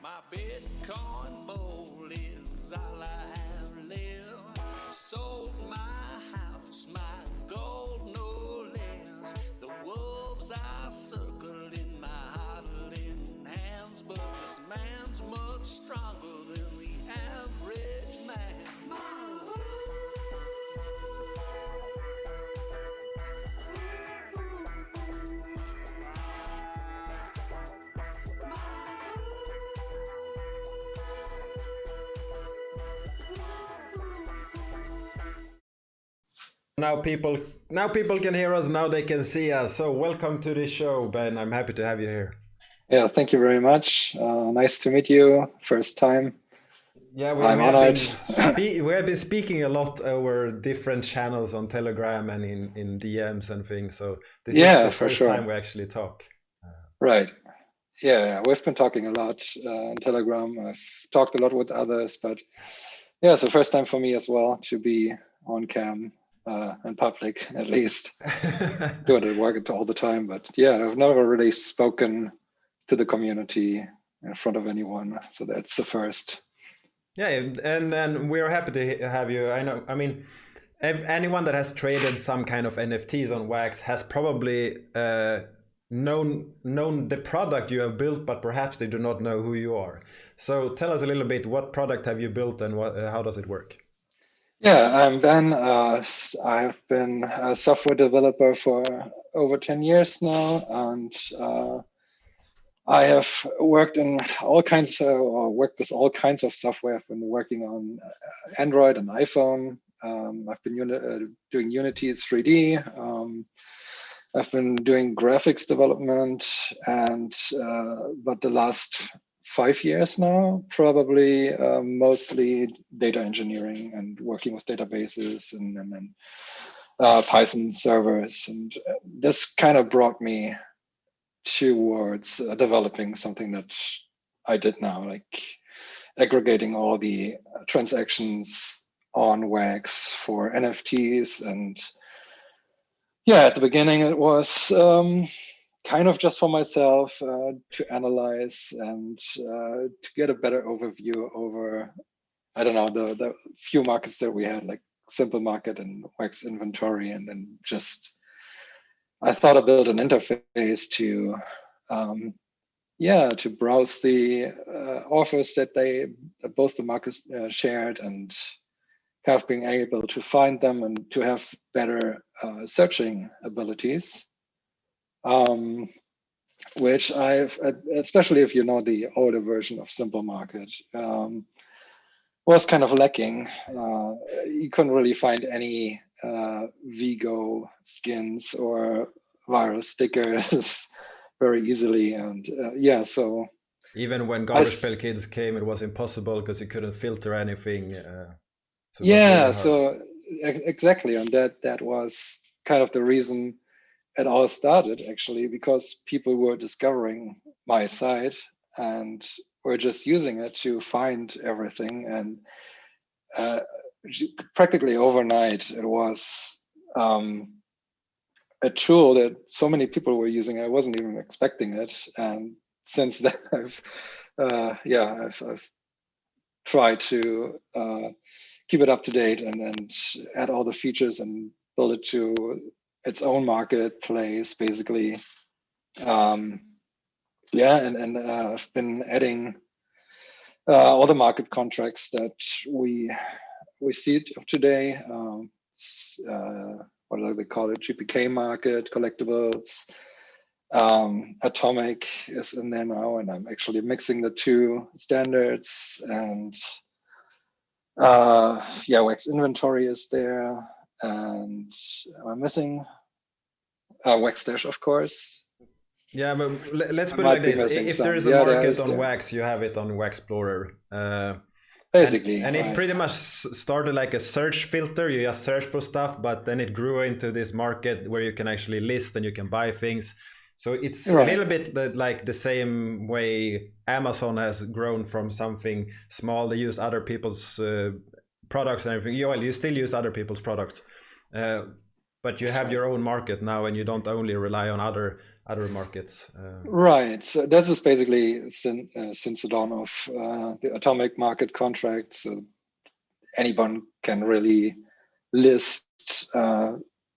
My Bitcoin bowl is all I have left. Sold my house, my gold no less. The wolves are circling my huddling hands, but this man's much stronger than the average man. Now people can hear us, now they can see us. So welcome to the show, Ben. I'm happy to have you here. Yeah, thank you very much. Nice to meet you. First time. Yeah, I'm honored. We have been speaking a lot over different channels on Telegram and in DMs and things. So this is the first time we actually talk. Right. Yeah, we've been talking a lot on Telegram. I've talked a lot with others, but yeah, it's the first time for me as well to be on cam. In public, at least. Doing it work all the time, but yeah, I've never really spoken to the community in front of anyone, so that's the first. Yeah, and we're happy to have you. I mean, anyone that has traded some kind of NFTs on Wax has probably known the product you have built, but perhaps they do not know who you are. So tell us a little bit, what product have you built and how does it work? Yeah, I'm Ben. I've been a software developer for over 10 years now, and I have worked in all kinds worked with all kinds of software. I've been working on Android and iPhone. I've been doing Unity 3D. I've been doing graphics development, and but the last 5 years now, probably mostly data engineering and working with databases and Python servers. And this kind of brought me towards developing something that I did now, like aggregating all the transactions on Wax for NFTs. And yeah, at the beginning it was kind of just for myself to analyze and to get a better overview over, I don't know, the few markets that we had, like Simple Market and Wax Inventory. And then just, I thought I built an interface to, to browse the offers that both the markets shared, and have been able to find them and to have better searching abilities. Which I've, especially if you know the older version of Simple Market, was kind of lacking. You couldn't really find any Vigo skins or viral stickers very easily. And so even when Garbage Pail Kids came, it was impossible because you couldn't filter anything. So exactly, and that was kind of the reason it all started, actually, because people were discovering my site and were just using it to find everything. And practically overnight, it was a tool that so many people were using. I wasn't even expecting it. And since then, I've tried to keep it up to date and add all the features and build it to its own marketplace, basically. And I've been adding all the market contracts that we see today. What do they call it? GPK market, collectibles. Atomic is in there now, and I'm actually mixing the two standards. And Wax inventory is there, and I'm missing Wax Dash, of course. Yeah, but let's put it like this: if there is a market on Wax, you have it on Wax Explorer. Basically, and it pretty much started like a search filter. You just search for stuff, but then it grew into this market where you can actually list and you can buy things. So it's a little bit like the same way Amazon has grown from something small. They use other people's products and everything. You still use other people's products, but you have your own market now, and you don't only rely on other markets. Right. So this is basically since the dawn of the atomic market contract. So anyone can really list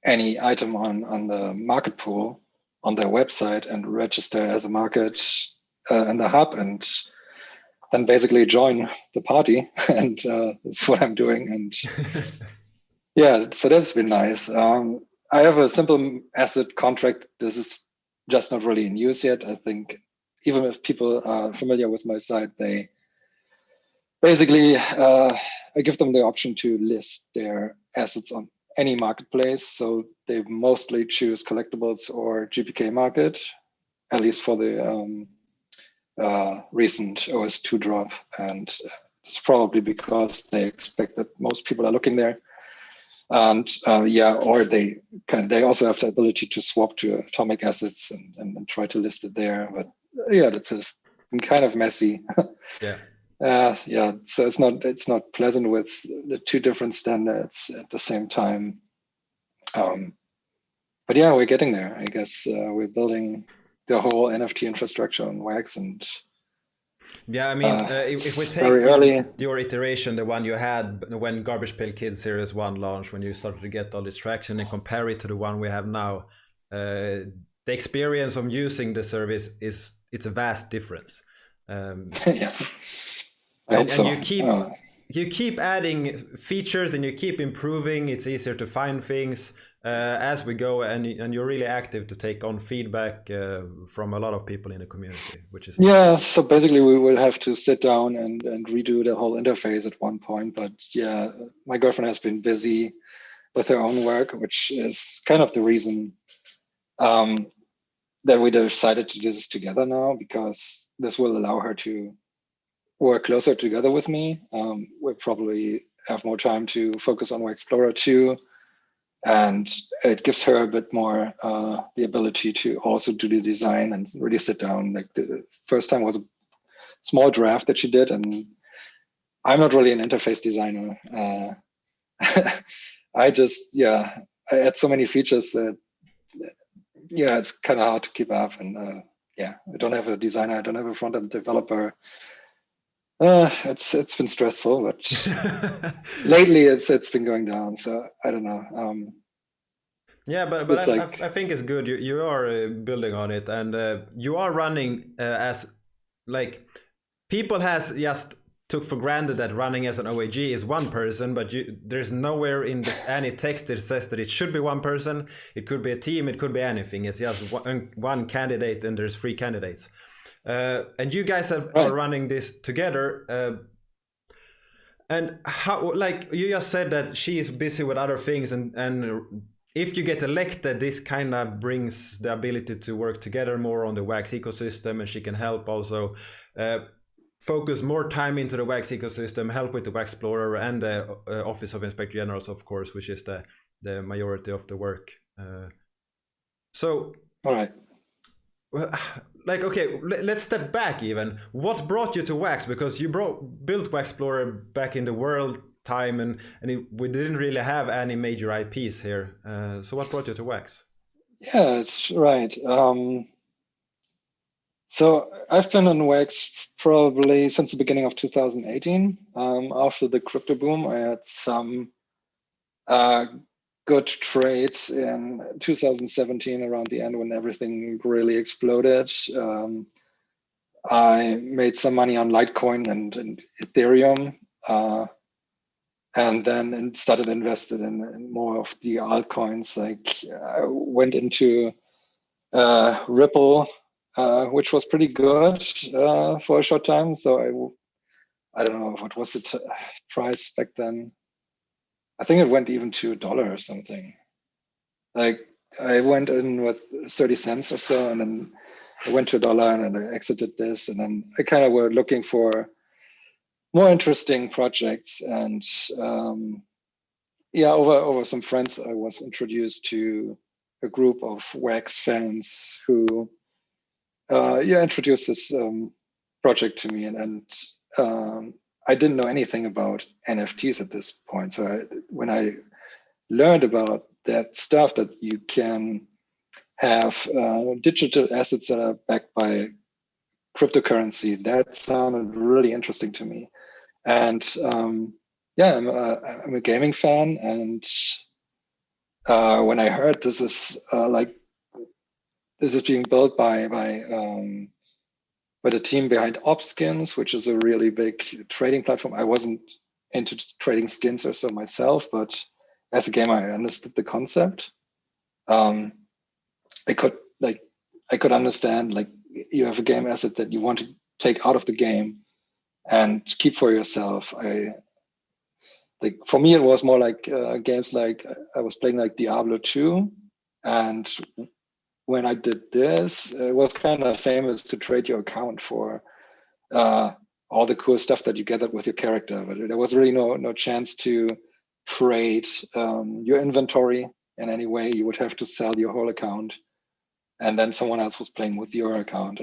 any item on the market pool on their website and register as a market in the hub, and then basically join the party. And that's what I'm doing. And so that's been nice. I have a simple asset contract. This is just not really in use yet. I think even if people are familiar with my site, they basically I give them the option to list their assets on any marketplace. So they mostly choose collectibles or GPK market, at least for the recent OS2 drop. And it's probably because they expect that most people are looking there. And or they also have the ability to swap to atomic assets and try to list it there. But that's kind of messy. So it's not pleasant with the two different standards at the same time. But we're getting there. I guess we're building the whole NFT infrastructure on Wax, and if we take your iteration, the one you had when Garbage Pail Kids Series 1 launched, when you started to get all this traction, and compare it to the one we have now, the experience of using the service it's a vast difference. You keep adding features and you keep improving. It's easier to find things as we go, and you're really active to take on feedback from a lot of people in the community, which is So basically we will have to sit down and redo the whole interface at one point. But my girlfriend has been busy with her own work, which is kind of the reason that we decided to do this together now, because this will allow her to work closer together with me. We'll probably have more time to focus on Wax Explorer 2, and it gives her a bit more the ability to also do the design and really sit down. Like the first time was a small draft that she did, and I'm not really an interface designer. I add so many features that it's kind of hard to keep up. And I don't have a designer, I don't have a front-end developer. It's been stressful, but lately it's been going down. So I don't know. But I think it's good. You are building on it, and you are running as like people has just took for granted that running as an OIG is one person, but there's nowhere in any text that says that it should be one person. It could be a team. It could be anything. It's just one candidate, and there's 3 candidates. And you guys are running this together. And how, like you just said that she is busy with other things, and if you get elected, this kind of brings the ability to work together more on the Wax ecosystem, and she can help also focus more time into the Wax ecosystem, help with the Wax Explorer and the Office of Inspector Generals, of course, which is the majority of the work. All right. Like, okay, let's step back even. What brought you to Wax? Because you built Wax Explorer back in the world time, and we didn't really have any major IPs here. So what brought you to Wax? Yeah, that's right. So I've been on Wax probably since the beginning of 2018. After the crypto boom, I had some good trades in 2017 around the end when everything really exploded. I made some money on Litecoin and Ethereum, and then started invested in more of the altcoins. Like I went into Ripple, which was pretty good for a short time. So I don't know what was the price back then. I think it went even to $1 or something. Like I went in with 30 cents or so, and then I went to $1 and I exited this, and then I kind of were looking for more interesting projects. And over some friends, I was introduced to a group of Wax fans who introduced this project to me, and I didn't know anything about NFTs at this point. So when I learned about that stuff, that you can have digital assets that are backed by cryptocurrency, that sounded really interesting to me. And I'm a gaming fan, and when I heard this is being built by the team behind Opskins, which is a really big trading platform. I wasn't into trading skins or so myself, but as a gamer, I understood the concept. I could understand, like, you have a game asset that you want to take out of the game and keep for yourself. For me, it was more like games like I was playing like Diablo 2, and when I did this, it was kind of famous to trade your account for all the cool stuff that you gathered with your character. But there was really no chance to trade your inventory in any way. You would have to sell your whole account, and then someone else was playing with your account.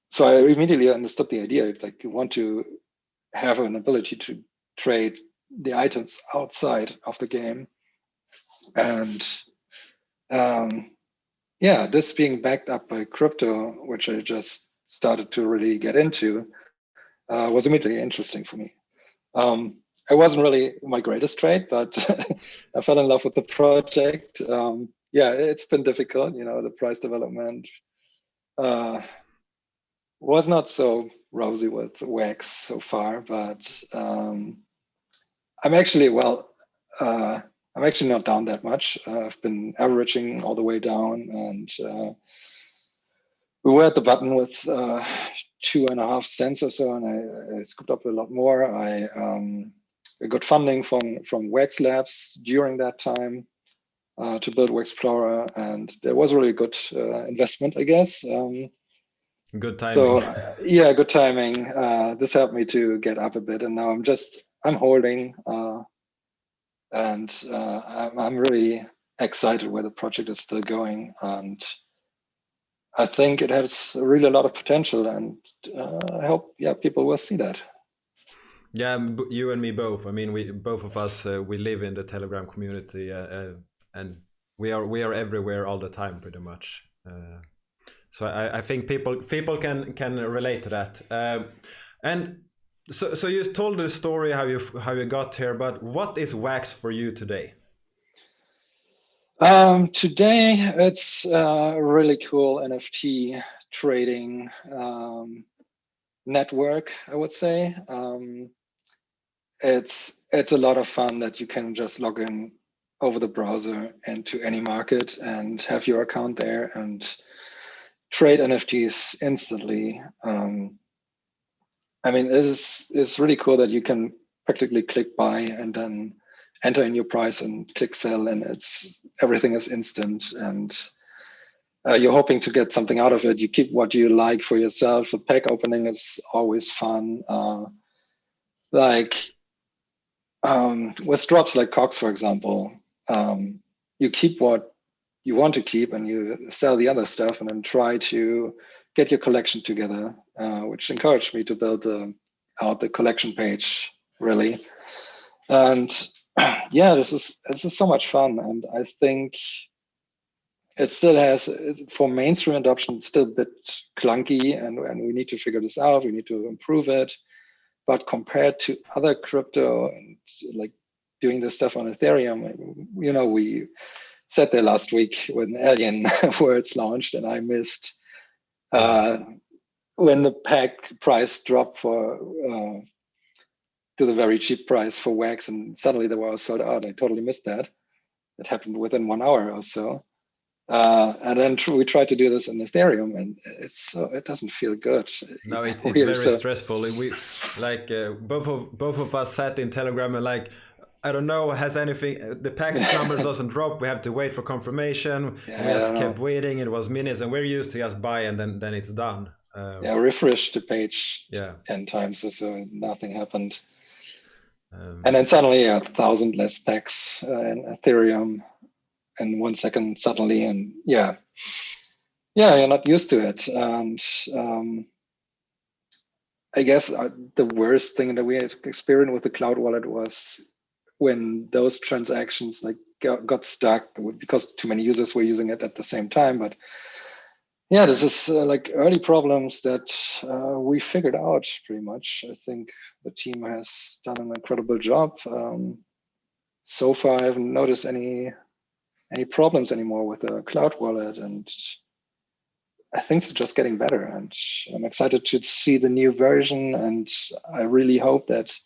So I immediately understood the idea. It's like you want to have an ability to trade the items outside of the game. And this being backed up by crypto, which I just started to really get into, was immediately interesting for me. It wasn't really my greatest trade, but I fell in love with the project. It's been difficult. The price development was not so rosy with Wax so far, but I'm actually not down that much. I've been averaging all the way down, and we were at the button with 2.5 cents or so, and I scooped up a lot more. I got funding from Wax Labs during that time to build Waxplorer, and there was a really good investment, I guess. Good timing. So good timing. This helped me to get up a bit, and now I'm holding, and I'm really excited where the project is still going, and I think it has really a lot of potential, and I hope people will see that. Yeah, you and me both. I mean, we both of us we live in the Telegram community, and we are everywhere all the time, pretty much. So I think people can relate to that. And so you told the story how you got here, but what is Wax for you today? Today it's a really cool NFT trading network, I would say. It's a lot of fun that you can just log in over the browser into any market and have your account there and trade NFTs instantly. I mean, it's really cool that you can practically click buy and then enter in your price and click sell, and everything is instant, and you're hoping to get something out of it. You keep what you like for yourself. The pack opening is always fun. With drops like Cox, for example, you keep what you want to keep and you sell the other stuff, and then try to get your collection together, which encouraged me to build out the collection page, really. And this is so much fun, and I think it still has, for mainstream adoption, it's still a bit clunky, and we need to figure this out. We need to improve it. But compared to other crypto and like doing this stuff on Ethereum. We sat there last week when Alien Worlds launched, and I missed when the pack price dropped to the very cheap price for Wax, and suddenly they were sold out. I totally missed that. It happened within 1 hour or so. And then we tried to do this in Ethereum, and it doesn't feel good. No, it's very stressful. We both of us sat in Telegram and I don't know, has anything, the pack numbers doesn't drop, we have to wait for confirmation. We just kept waiting. It was minutes, and we're used to just buy and then it's done. Refresh the page 10 times or so, nothing happened. And then suddenly 1,000 less packs in Ethereum in 1 second suddenly, and you're not used to it. And I guess the worst thing that we experienced with the cloud wallet was when those transactions got stuck because too many users were using it at the same time. But this is early problems that we figured out pretty much. I think the team has done an incredible job. So far, I haven't noticed any problems anymore with the cloud wallet, and I think it's just getting better. And I'm excited to see the new version, and I really hope that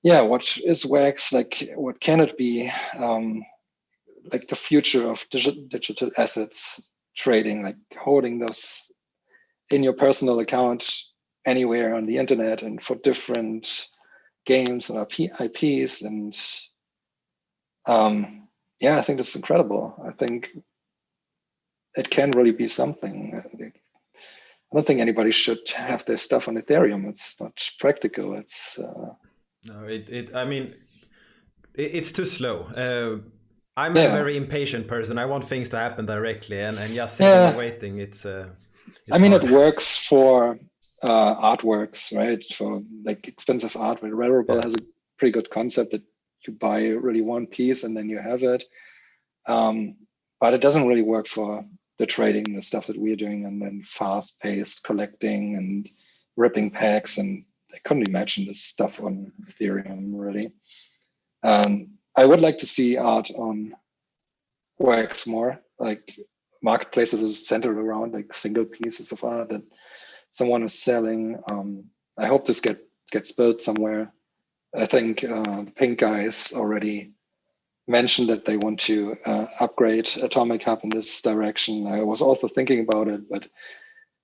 what is Wax, what can it be, the future of digital assets trading, holding those in your personal account anywhere on the internet and for different games and IPs. And I think that's incredible. I think it can really be something. I don't think anybody should have their stuff on Ethereum. It's not practical. It's no, it's too slow. I'm a very impatient person. I want things to happen directly, and just sitting and waiting. It's hard. It works for artworks, right? For expensive art, where Rarible has a pretty good concept that you buy really one piece and then you have it. But it doesn't really work for the trading, the stuff that we're doing, and then fast-paced collecting and ripping packs. And I couldn't imagine this stuff on Ethereum, really. I would like to see art on Wax more, marketplaces is centered around single pieces of art that someone is selling. I hope this gets built somewhere. I think the Pink guys already mentioned that they want to upgrade Atomic Hub in this direction. I was also thinking about it, but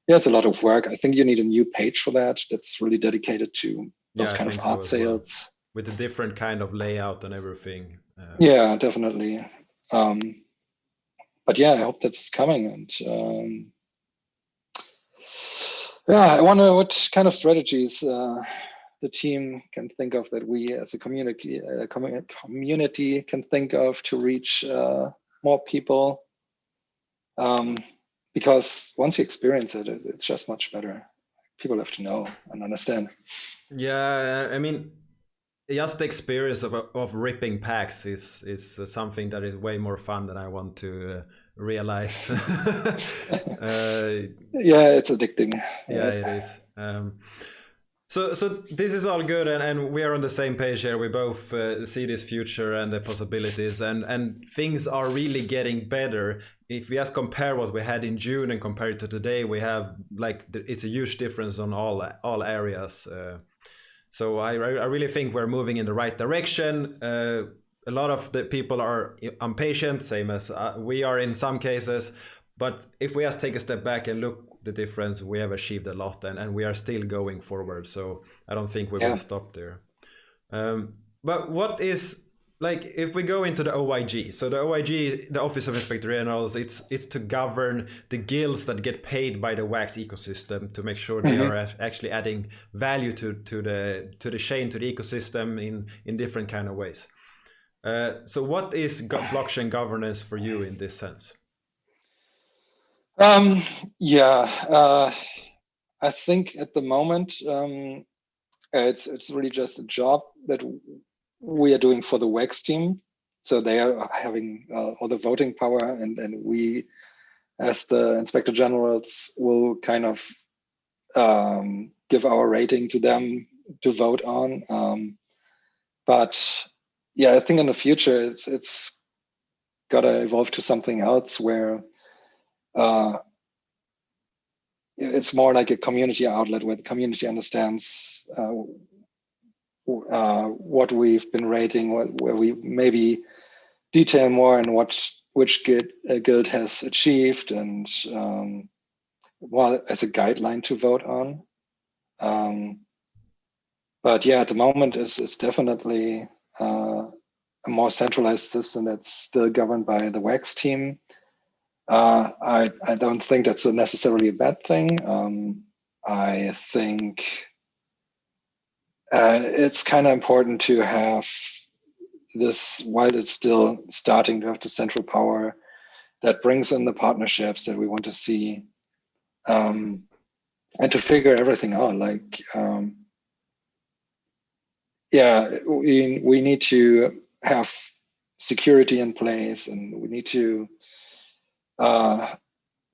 it's a lot of work. I think you need a new page for that that's really dedicated to those kind of art sales. With a different kind of layout and everything. Definitely. But I hope that's coming. And I wonder what kind of strategies the team can think of, that we as a community can think of to reach more people. Because once you experience it, it's just much better. People have to know and understand. Just the experience of ripping packs is something that is way more fun than I want to realize. It's addicting. It is. So this is all good, and we are on the same page here. We both see this future and the possibilities, and things are really getting better. If we just compare what we had in June and compare it to today, we have it's a huge difference on all areas. So I really think we're moving in the right direction. A lot of the people are impatient, same as we are in some cases. But if we just take a step back and look the difference, we have achieved a lot, and we are still going forward. So I don't think we will stop there. But what is, if we go into the OIG, so the OIG, the Office of Inspector Generals, it's to govern the guilds that get paid by the Wax ecosystem to make sure they are actually adding value to the chain, to the ecosystem in different kind of ways. So what is blockchain governance for you in this sense? I think at the moment it's really just a job that we are doing for the Wax team. So they are having all the voting power, and we, as the Inspector Generals, will kind of give our rating to them to vote on. But yeah, I think in the future it's gotta evolve to something else where it's more like a community outlet where the community understands what we've been rating, where we maybe detail more on which guild has achieved, and well, as a guideline to vote on. But yeah, at the moment it's definitely a more centralized system that's still governed by the WAX team. I don't think that's necessarily a bad thing. I think it's kind of important to have this, while it's still starting, to have the central power that brings in the partnerships that we want to see, and to figure everything out. Like, yeah, we need to have security in place, and we need to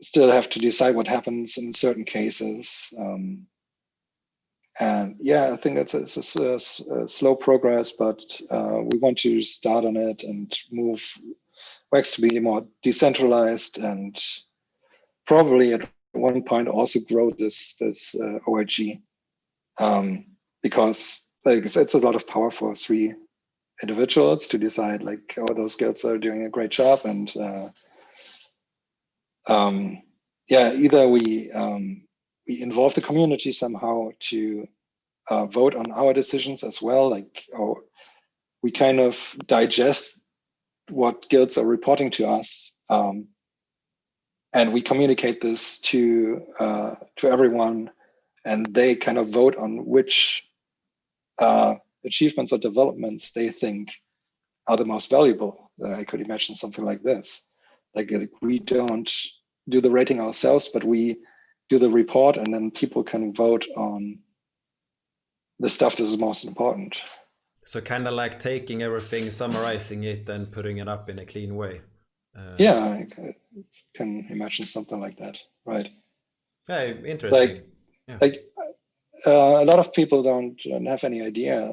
still have to decide what happens in certain cases. And yeah, I think it's a slow progress, but we want to start on it and move WAX to be more decentralized, and probably at one point also grow this OIG, because like it's a lot of power for 3 individuals to decide like, oh, those guilds are doing a great job, and yeah, either we involve the community somehow to vote on our decisions as well, like, or we kind of digest what guilds are reporting to us, and we communicate this to everyone, and they kind of vote on which achievements or developments they think are the most valuable. I could imagine something like this. Like we don't do the rating ourselves, but we do the report, and then people can vote on the stuff that is most important. So kind of like taking everything, summarizing it, and putting it up in a clean way. Yeah, I can imagine something like that, right? Yeah, interesting. Like a lot of people don't have any idea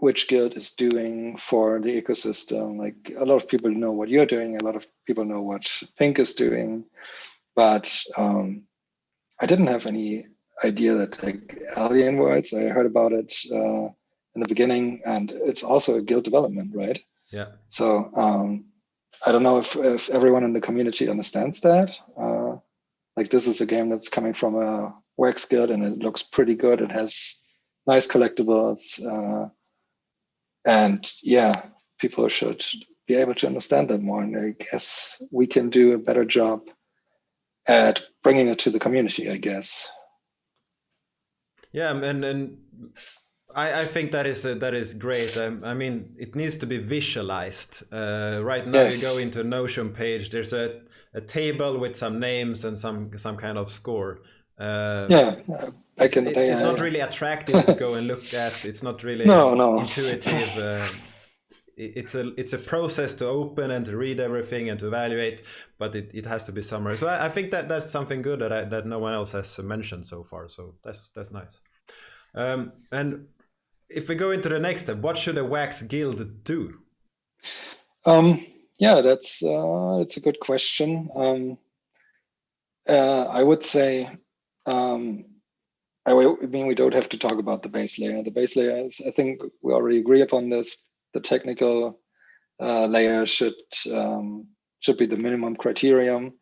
which guild is doing for the ecosystem. Like a lot of people know what you're doing, a lot of people know what Pink is doing, but I didn't have any idea that like Alien Worlds, I heard about it in the beginning, and it's also a guild development, right? Yeah. So I don't know if everyone in the community understands that. Like this is a game that's coming from a WAX guild, and it looks pretty good. It has nice collectibles, and yeah, people should be able to understand that more. And I guess we can do a better job at bringing it to the community, I guess. Yeah, and I think that is great. I mean, it needs to be visualized. Right now, Yes. you go into a Notion page. There's a table with some names and some kind of score. It's not really attractive to go and look at. It's not really intuitive. It's a process to open and to read everything and to evaluate, but it has to be summarized. So I think that's something good that no one else has mentioned so far. So that's nice. And if we go into the next step, what should a WAX guild do? Yeah, that's a good question. I would say, I mean, we don't have to talk about the base layer. The base layer is, I think we already agree upon this. The technical layer should be the minimum criterion,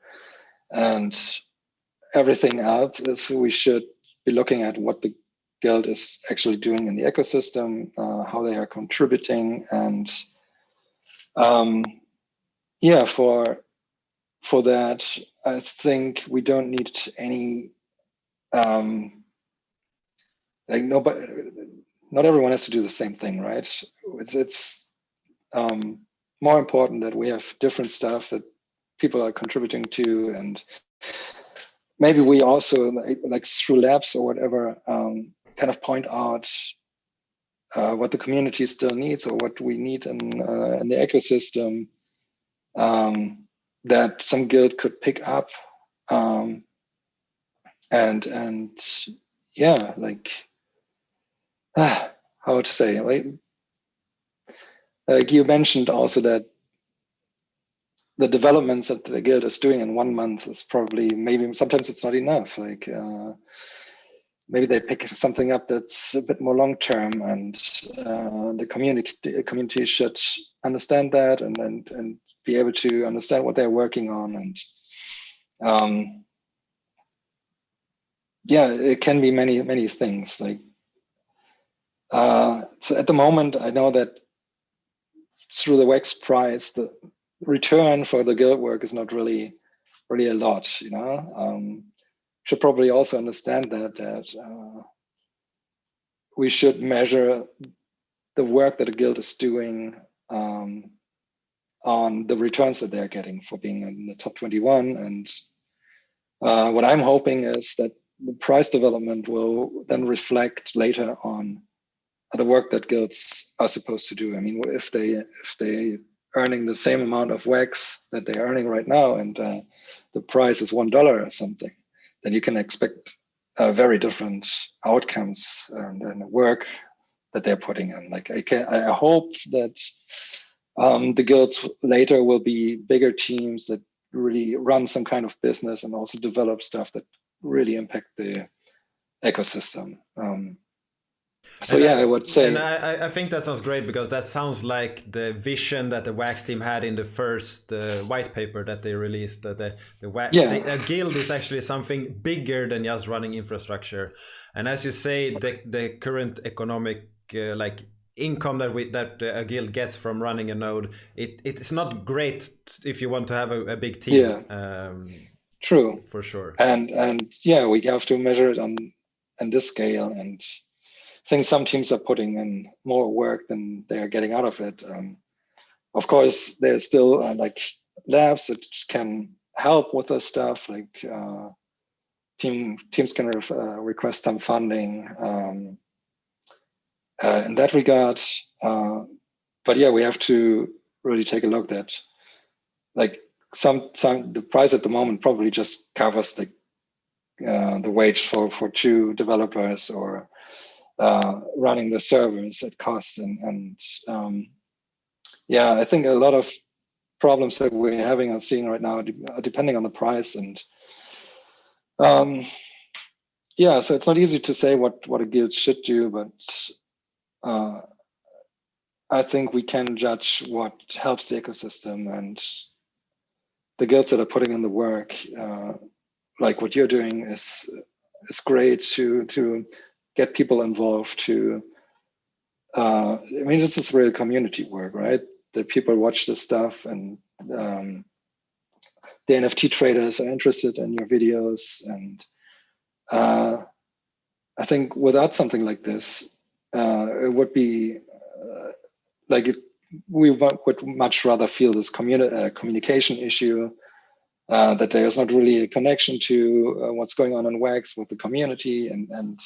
and everything else is we should be looking at what the guild is actually doing in the ecosystem, how they are contributing, and yeah, for that, I think we don't need any like nobody, not everyone has to do the same thing, right? It's more important that we have different stuff that people are contributing to, and maybe we also like through labs or whatever kind of point out what the community still needs or what we need in the ecosystem that some guild could pick up, and yeah, like how to say, like you mentioned also that the developments that the guild is doing in 1 month is probably, maybe sometimes it's not enough. Like maybe they pick something up that's a bit more long term, and the community should understand that and be able to understand what they're working on. And yeah, it can be many things. Like so at the moment, I know that through the wax price, the return for the guild work is not really a lot. You know, should probably also understand that we should measure the work that a guild is doing on the returns that they're getting for being in the top 21. And what I'm hoping is that the price development will then reflect later on the work that guilds are supposed to do. I mean, if they earning the same amount of wax that they're earning right now, and the price is $1 or something, then you can expect very different outcomes and work that they're putting in. Like I hope that the guilds later will be bigger teams that really run some kind of business and also develop stuff that really impact the ecosystem. So yeah, I would say, and I think that sounds great, because that sounds like the vision that the Wax team had in the first white paper that they released. That a guild is actually something bigger than just running infrastructure. And as you say, the current economic like income that a guild gets from running a node, it's not great if you want to have a big team. Yeah, true, for sure. And yeah, we have to measure it on this scale, and I think some teams are putting in more work than they are getting out of it. Of course, there's still like labs that can help with this stuff. Like teams can request some funding in that regard. But yeah, we have to really take a look at like some the price at the moment probably just covers the wage for 2 developers, or running the servers at cost. And yeah, I think a lot of problems that we're having and seeing right now are depending on the price. And yeah, so it's not easy to say what a guild should do, but I think we can judge what helps the ecosystem, and the guilds that are putting in the work, like what you're doing, is great to get people involved. To I mean, this is real community work, right? The people watch this stuff, and the NFT traders are interested in your videos. And I think without something like this, it would be we would much rather feel this communication issue, that there's not really a connection to what's going on in Wax with the community. And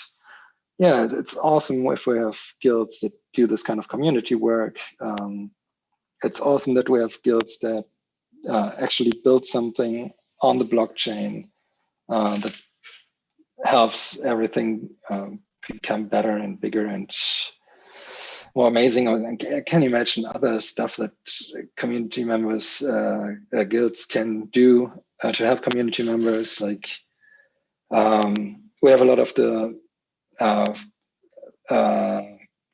yeah, it's awesome if we have guilds that do this kind of community work. It's awesome that we have guilds that actually build something on the blockchain that helps everything become better and bigger and more amazing. I can imagine other stuff that community members, guilds can do to help community members. Like we have a lot of the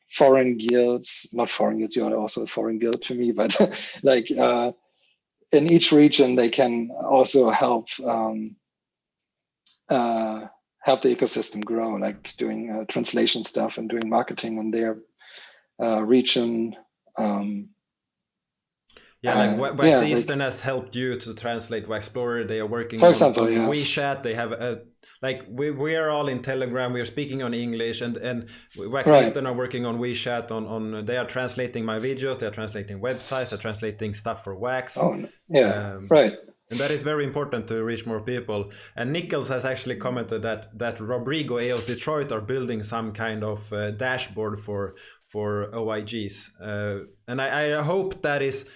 foreign guilds, not foreign guilds, you are also a foreign guild to me, but like in each region, they can also help help the ecosystem grow, like doing translation stuff and doing marketing on their region. Like Wax Eastern has helped you to translate Waxplorer. They are working on yes. WeChat. They have we are all in Telegram. We are speaking on English, and Wax Eastern are working on WeChat. On they are translating my videos. They are translating websites. They're translating stuff for Wax. Oh yeah, right. And that is very important to reach more people. And Nichols has actually commented that Rodrigo EOS Detroit are building some kind of dashboard for OIGs. And I hope that is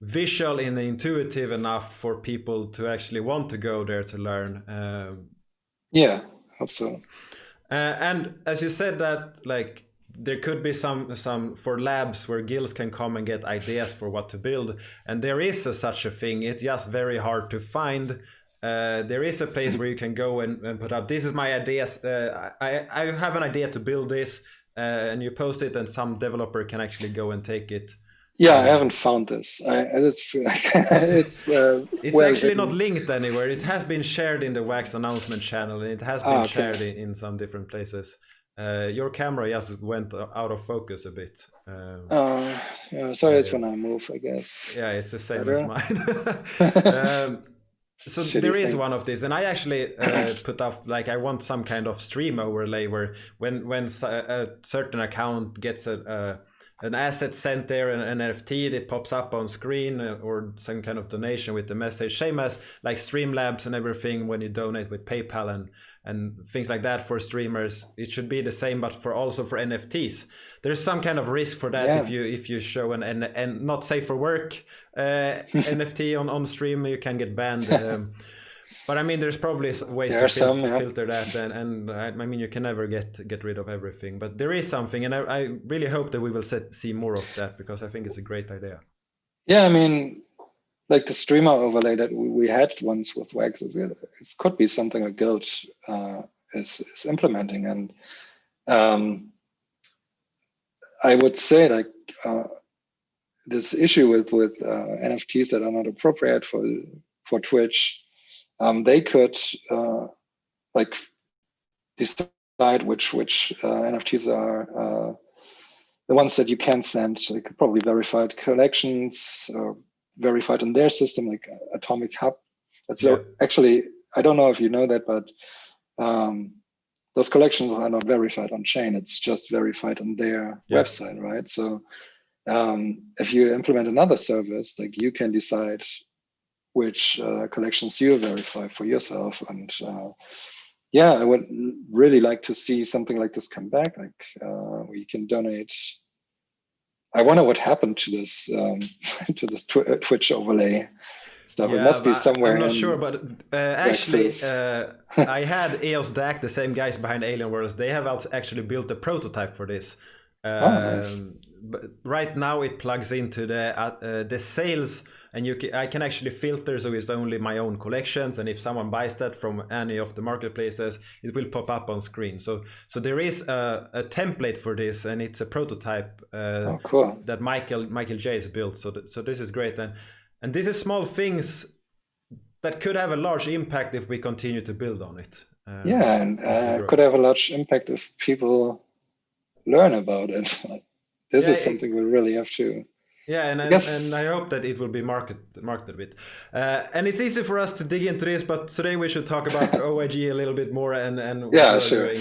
visual and intuitive enough for people to actually want to go there to learn. Yeah, hope so. And as you said, that like there could be some for labs where guilds can come and get ideas for what to build, and there is such a thing. It's just very hard to find. There is a place where you can go and put up, this is my ideas. I have an idea to build this, and you post it, and some developer can actually go and take it. Yeah, I haven't found this. It's well actually hidden. not linked anywhere. It has been shared in the Wax announcement channel, and it has been shared in some different places. Your camera just went out of focus a bit. Yeah, sorry, it's when I move, I guess. Yeah, it's the same as mine. So there is one of these, and I actually put up, like, I want some kind of stream overlay where when a certain account gets an asset sent there, an NFT, it pops up on screen, or some kind of donation with the message, same as like Streamlabs and everything when you donate with PayPal and things like that for streamers. It should be the same, but also for NFTs. There's some kind of risk for that. If you show an not safe for work NFT on stream, you can get banned. But I mean, there's probably ways to filter that, and I mean, you can never get rid of everything. But there is something, and I really hope that we will see more of that, because I think it's a great idea. Yeah, I mean, like the streamer overlay that we had once with Wax, it could be something a guild is implementing, and I would say, like, this issue with NFTs that are not appropriate for Twitch. They could like decide which NFTs are the ones that you can send. They could probably verified collections, verified in their system, like Atomic Hub. That's actually, I don't know if you know that, but those collections are not verified on chain. It's just verified on their website, right? So if you implement another service, like, you can decide which collections you verify for yourself. And I would really like to see something like this come back, like where you can donate. I wonder what happened to this Twitch overlay stuff. It must be somewhere. I'm not sure, but actually, I had EOS DAC, the same guys behind Alien Worlds. They have actually built a prototype for this. Nice. But right now it plugs into the sales, and I can actually filter, so it's only my own collections, and if someone buys that from any of the marketplaces, it will pop up on screen. So there is a template for this, and it's a prototype cool. that Michael J has built. So this is great, and this is small things that could have a large impact if we continue to build on it. And could have a large impact if people learn about it. This is something we really have to. Yeah, and I hope that it will be marketed with. And it's easy for us to dig into this, but today we should talk about OIG a little bit more and what we're doing.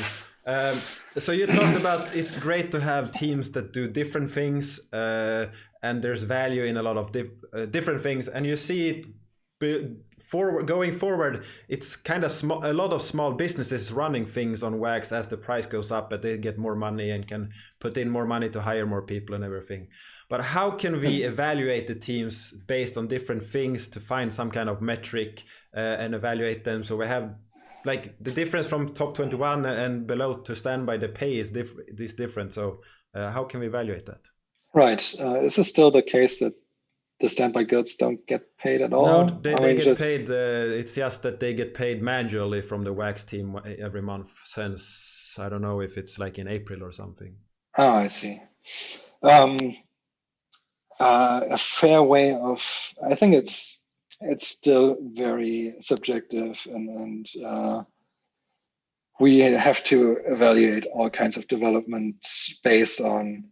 So you talked about it's great to have teams that do different things, and there's value in a lot of different things, and you see it going forward. It's kind of a lot of small businesses running things on Wax as the price goes up, but they get more money and can put in more money to hire more people and everything. But how can we evaluate the teams based on different things to find some kind of metric and evaluate them? So we have, like, the difference from top 21 and below to standby, the pay is different. So how can we evaluate that? Right. Is this still the case that the standby guilds don't get paid at all? No, they get paid. It's just that they get paid manually from the Wax team every month since, I don't know if it's like in April or something. Oh, I see. A fair way of, I think it's still very subjective, and we have to evaluate all kinds of development based on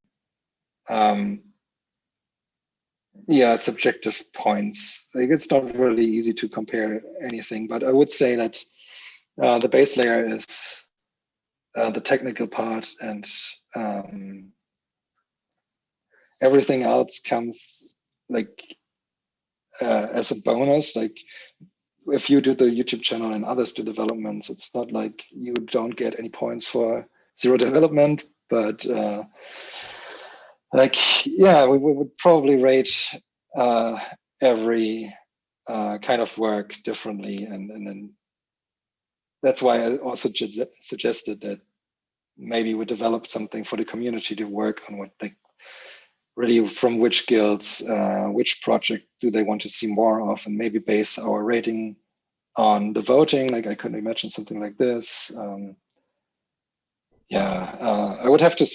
subjective points. Like, it's not really easy to compare anything, but I would say that the base layer is the technical part, and everything else comes like as a bonus. Like, if you do the YouTube channel and others do developments, it's not like you don't get any points for zero development, but we would probably rate every kind of work differently, and then that's why I also suggested that maybe we develop something for the community to work on, what they really, from which guilds, which project do they want to see more of, and maybe base our rating on the voting. Like I could imagine something like this. I would have to.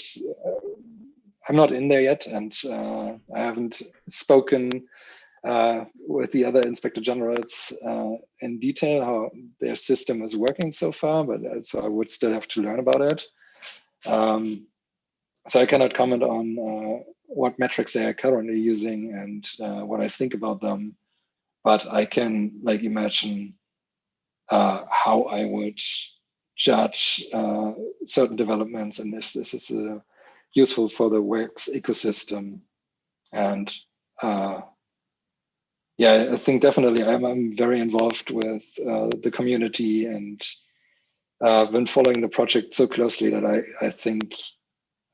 I'm not in there yet, and I haven't spoken with the other inspector generals in detail how their system is working so far. But so I would still have to learn about it. So I cannot comment on what metrics they are currently using and what I think about them. But I can like imagine how I would judge certain developments, and if this is useful for the Wix ecosystem. And I think definitely I'm very involved with the community, and I've been following the project so closely that I think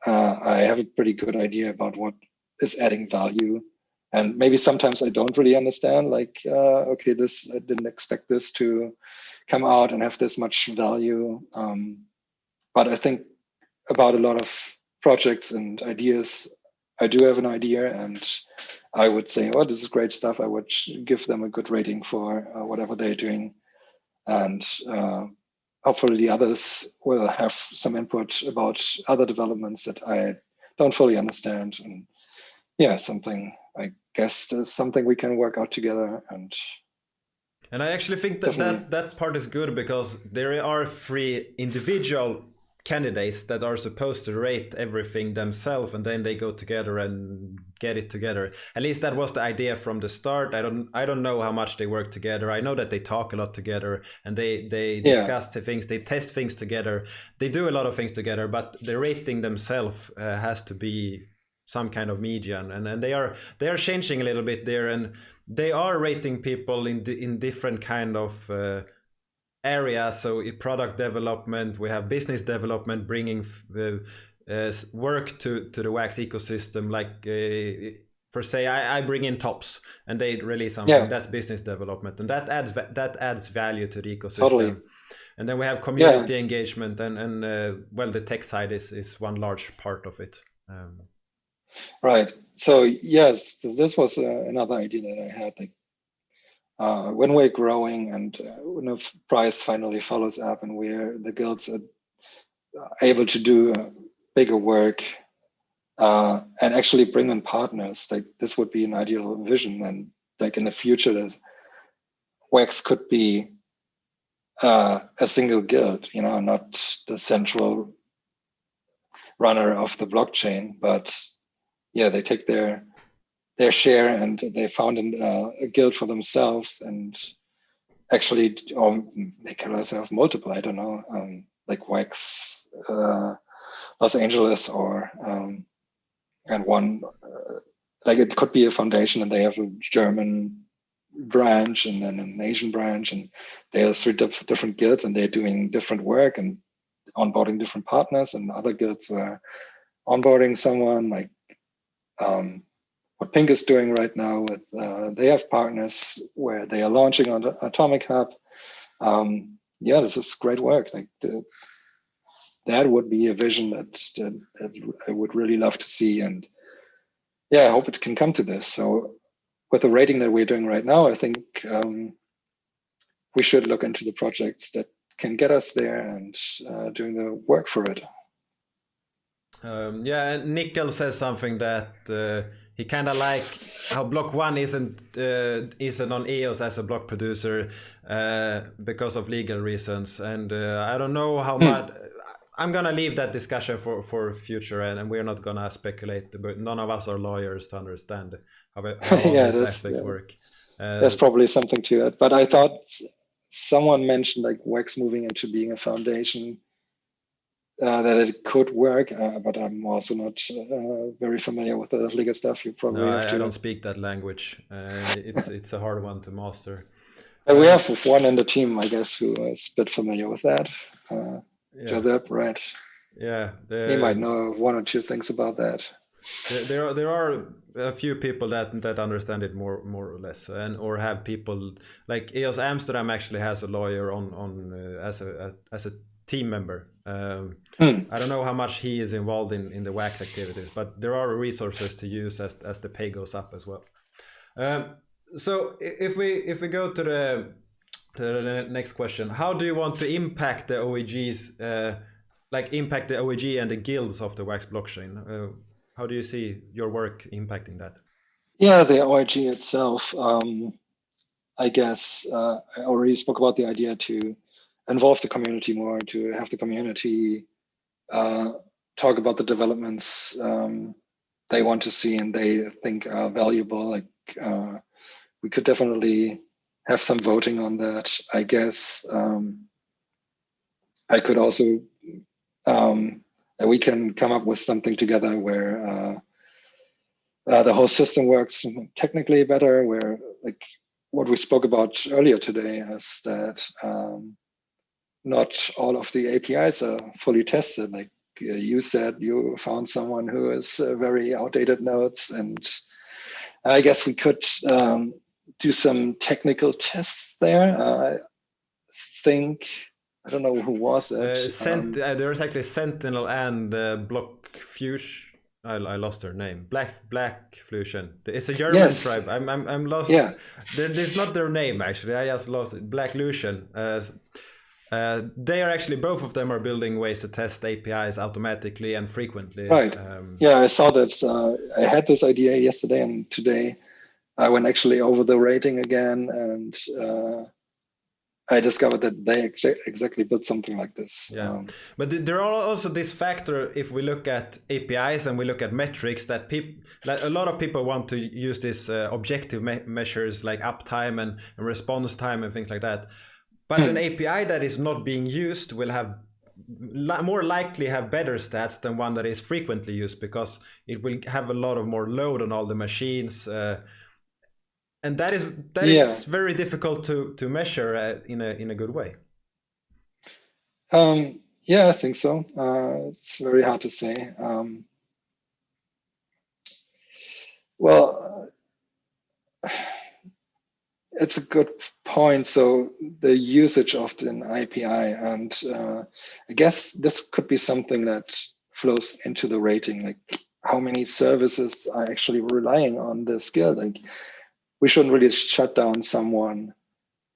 I have a pretty good idea about what is adding value. And maybe sometimes I don't really understand, like, okay, I didn't expect this to come out and have this much value. But I think about a lot of projects and ideas, I do have an idea, and I would say, oh, this is great stuff. I would give them a good rating for whatever they're doing. And hopefully the others will have some input about other developments that I don't fully understand. And something, I guess there's something we can work out together. And I actually think that part is good, because there are 3 individual candidates that are supposed to rate everything themselves, and then they go together and get it together. At least that was the idea from the start. I don't know how much they work together. I know that they talk a lot together, and they discuss the things, they test things together, they do a lot of things together, but the rating themselves has to be some kind of median, and they are changing a little bit there, and they are rating people in different kind of areas. So in product development, we have business development bringing work to the Wax ecosystem. Like per se, I bring in tops and they release something. That's business development, and that adds value to the ecosystem. Totally. And then we have community engagement, and the tech side is one large part of it. Right. So yes, this was another idea that I had. Like when we're growing and when a price finally follows up, and the guilds are able to do bigger work and actually bring in partners, like this would be an ideal vision. And like in the future, Wax could be a single guild, not the central runner of the blockchain, but they take their share, and they found a guild for themselves, and actually they can also have multiple, I don't know, like Wax Los Angeles, or and one like it could be a foundation, and they have a German branch and then an Asian branch, and they have 3 different guilds, and they're doing different work and onboarding different partners, and other guilds are onboarding someone like what Pink is doing right now with they have partners where they are launching on the Atomic Hub. This is great work. Like that would be a vision that I would really love to see, and I hope it can come to this. So with the rating that we're doing right now, I think we should look into the projects that can get us there and doing the work for it. And Nickel says something that he kind of like how Block 1 isn't on EOS as a block producer because of legal reasons, and I don't know how much. I'm gonna leave that discussion for future, and we're not gonna speculate. But none of us are lawyers to understand how these aspects work. There's probably something to it, but I thought someone mentioned like Wax moving into being a foundation. That it could work, but I'm also not very familiar with the legal stuff. You probably have to. I don't speak that language. It's a hard one to master. We have one in the team, I guess, who is a bit familiar with that. Josep, right? Yeah, he might know 1 or 2 things about that. There are a few people that understand it more or less, or have people like EOS Amsterdam actually has a lawyer on as a team member. I don't know how much he is involved in the wax activities, but there are resources to use as the pay goes up as well. So if we go to the next question, how do you want to impact the OIGs, impact the OIG and the guilds of the wax blockchain? How do you see your work impacting that? Yeah, the OIG itself, I guess I already spoke about the idea to involve the community more, to have the community talk about the developments they want to see and they think are valuable. Like we could definitely have some voting on that. I guess I could also we can come up with something together where the whole system works technically better, where like what we spoke about earlier today is that not all of the APIs are fully tested. Like you said, you found someone who is very outdated nodes, and I guess we could do some technical tests there. I think, I don't know who was it. There's actually Sentinel and Block Fusion. I lost her name. Black Fusion. It's a German tribe. I'm lost. Yeah. There's not their name actually. I just lost it. Black Fusion. They are actually, both of them are building ways to test APIs automatically and frequently. Right. Yeah, I saw that. I had this idea yesterday, and today I went actually over the rating again, and I discovered that they exactly built something like this. Yeah, but there are also this factor, if we look at APIs and we look at metrics, that a lot of people want to use these objective measures like uptime and response time and things like that. But an API that is not being used will have more likely have better stats than one that is frequently used, because it will have a lot of more load on all the machines. And that is very difficult to measure in a good way. Yeah, I think so. It's very hard to say. Well, it's a good point. So the usage of an API, and I guess this could be something that flows into the rating, like how many services are actually relying on the skill. Like we shouldn't really shut down someone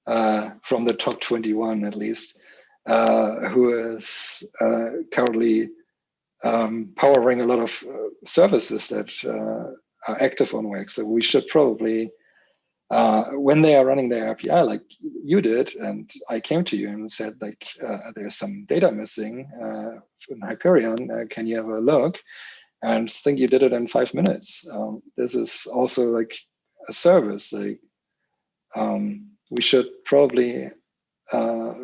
from the top 21 at least, who is currently powering a lot of services that are active on Wax. So we should probably, when they are running their API, like you did, and I came to you and said, like, there's some data missing in Hyperion, can you have a look? And think you did it in 5 minutes. This is also like a service. Like we should probably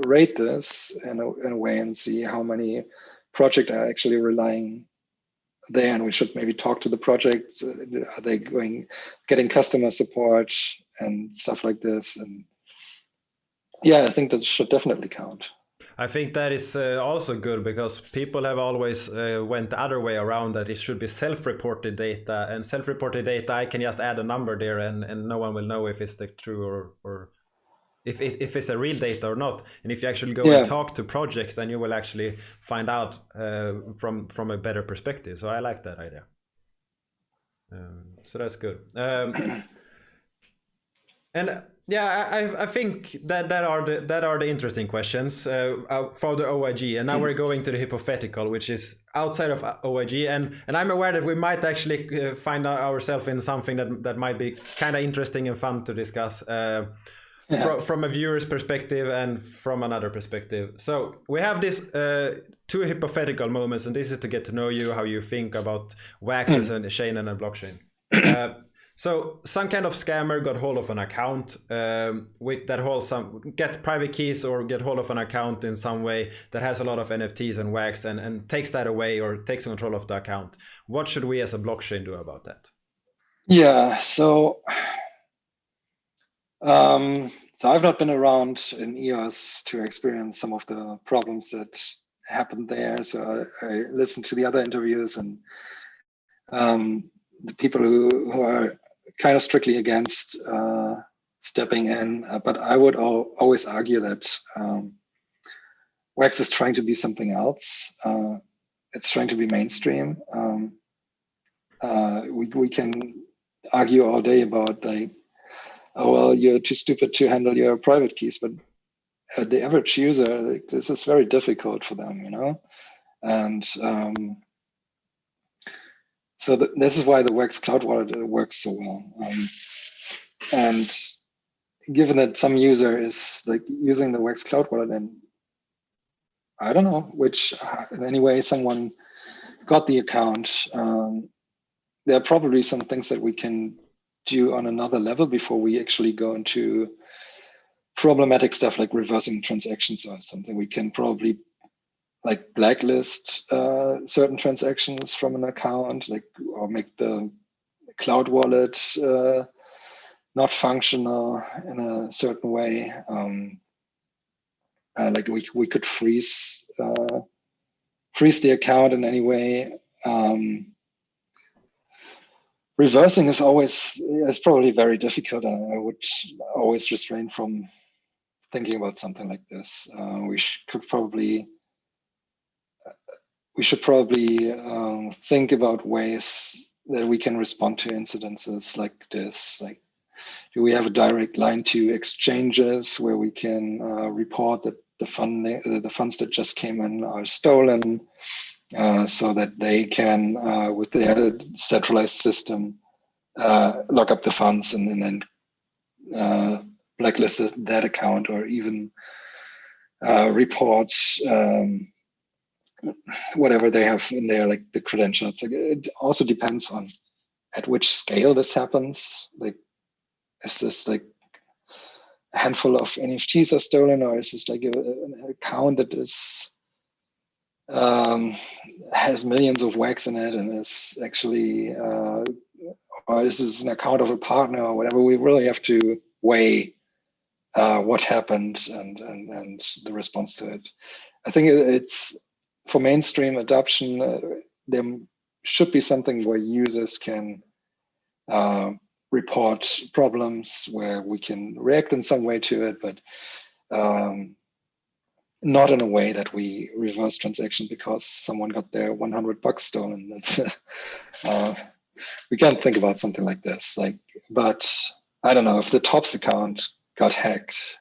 rate this in a way and see how many projects are actually relying there, and we should maybe talk to the projects. Are they getting customer support and stuff like this? And yeah, I think that should definitely count. I think that is also good, because people have always went the other way around, that it should be self-reported data, and self-reported data, I can just add a number there and no one will know if it's the true or if it's the real data or not. And if you actually go and talk to projects, then you will actually find out from a better perspective. So I like that idea. So that's good. And yeah, I think that are the interesting questions for the OIG. And now we're going to the hypothetical, which is outside of OIG. And I'm aware that we might actually find ourselves in something that might be kind of interesting and fun to discuss from a viewer's perspective and from another perspective. So we have this two hypothetical moments, and this is to get to know you, how you think about waxes and a chain and a blockchain. So some kind of scammer got hold of an account with that get private keys or get hold of an account in some way that has a lot of NFTs and wax and takes that away or takes control of the account. What should we as a blockchain do about that? Yeah, so I've not been around in EOS to experience some of the problems that happened there. So I listened to the other interviews, and the people who are kind of strictly against stepping in, but I would always argue that Wax is trying to be something else. It's trying to be mainstream. We can argue all day about like, oh well, you're too stupid to handle your private keys, but the average user, like, this is very difficult for them, you know. And so this is why the Wax Cloud Wallet works so well. And given that some user is like using the Wax Cloud Wallet, and I don't know which, in any way someone got the account, there are probably some things that we can do on another level before we actually go into problematic stuff like reversing transactions or something. We can probably like blacklist certain transactions from an account, like, or make the cloud wallet not functional in a certain way. Like we could freeze the account in any way. Reversing is probably very difficult, and I would always refrain from thinking about something like this. We should probably think about ways that we can respond to incidences like this. Like, do we have a direct line to exchanges where we can report that the funds that just came in are stolen, so that they can, with their centralized system, lock up the funds and then blacklist that account, or even report whatever they have in there, like the credentials. Like, it also depends on at which scale this happens. Like, is this like a handful of NFTs are stolen, or is this like an account that is has millions of wax in it and is actually, or this is an account of a partner or whatever? We really have to weigh what happened and the response to it. I think it's for mainstream adoption. There should be something where users can report problems, where we can react in some way to it, but not in a way that we reverse transaction because someone got their $100 stolen. That's we can't think about something like this. Like, but I don't know, if the Tops account got hacked,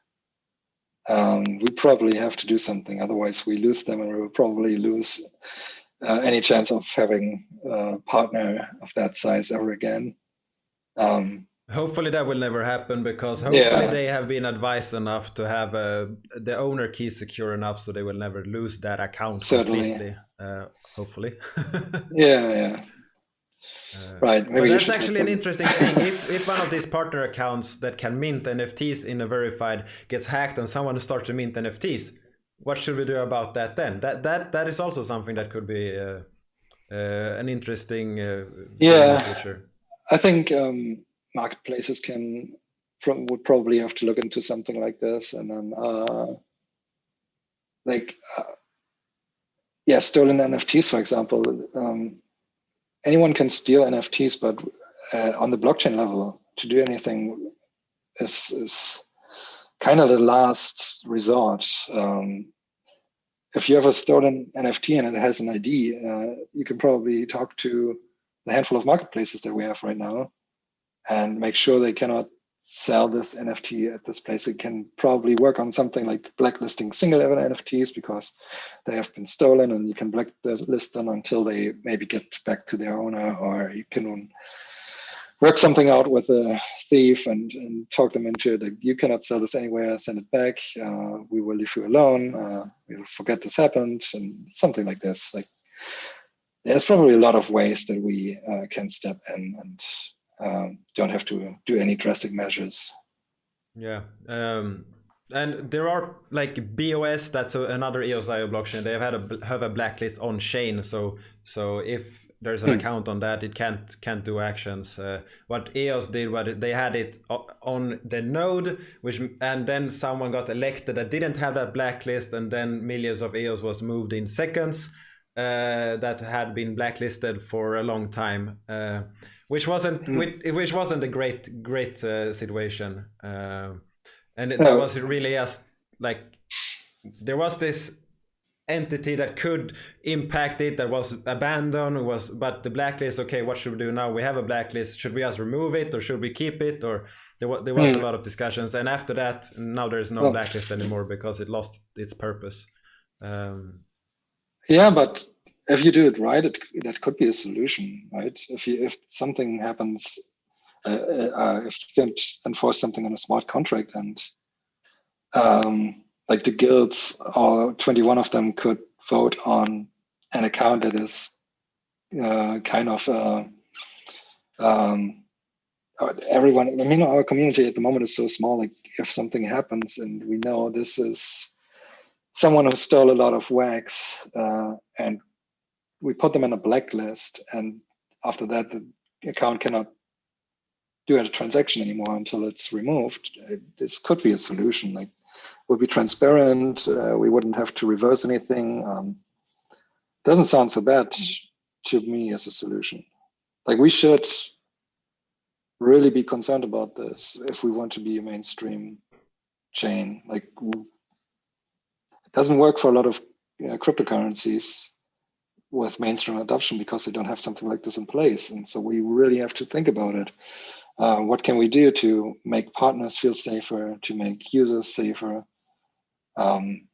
we probably have to do something. Otherwise, we lose them, and we will probably lose any chance of having a partner of that size ever again. Hopefully that will never happen, because hopefully they have been advised enough to have the owner key secure enough so they will never lose that account completely. Hopefully. Yeah. Right. Maybe that's actually an interesting thing. If one of these partner accounts that can mint NFTs in a verified gets hacked and someone starts to mint NFTs, what should we do about that then? That is also something that could be an interesting thing in the future. I think marketplaces would probably have to look into something like this, and then stolen NFTs, for example. Anyone can steal NFTs, but on the blockchain level, to do anything is kind of the last resort. If you have a stolen NFT and it has an ID, you can probably talk to the handful of marketplaces that we have right now and make sure they cannot sell this NFT at this place. It can probably work on something like blacklisting single NFTs because they have been stolen, and you can blacklist them until they maybe get back to their owner, or you can work something out with a thief and talk them into it. Like, you cannot sell this anywhere, send it back. We will leave you alone. We will forget this happened, and something like this. Like, there's probably a lot of ways that we can step in and don't have to do any drastic measures. Yeah. And there are like BOS, that's another EOS.io blockchain. They have a blacklist on chain. So if there's an account on that, it can't do actions. What EOS did, they had it on the node, and then someone got elected that didn't have that blacklist, and then millions of EOS was moved in seconds that had been blacklisted for a long time. Which wasn't a great situation, and that was really just like there was this entity that could impact it, that was abandoned, but the blacklist, okay, what should we do now? We have a blacklist, should we just remove it or should we keep it? Or there was a lot of discussions, and after that, now there's no blacklist anymore because it lost its purpose. Yeah, but if you do it right, that could be a solution, right? If something happens, if you can enforce something on a smart contract, and like the guilds, or 21 of them could vote on an account that is kind of everyone. I mean, our community at the moment is so small. Like, if something happens and we know this is someone who stole a lot of wax, and we put them in a blacklist, and after that the account cannot do a transaction anymore until it's removed, this could be a solution. Like, would be transparent, we wouldn't have to reverse anything. Doesn't sound so bad to me as a solution. Like, we should really be concerned about this if we want to be a mainstream chain. Like, it doesn't work for a lot of cryptocurrencies with mainstream adoption because they don't have something like this in place. And so we really have to think about it. What can we do to make partners feel safer, to make users safer? And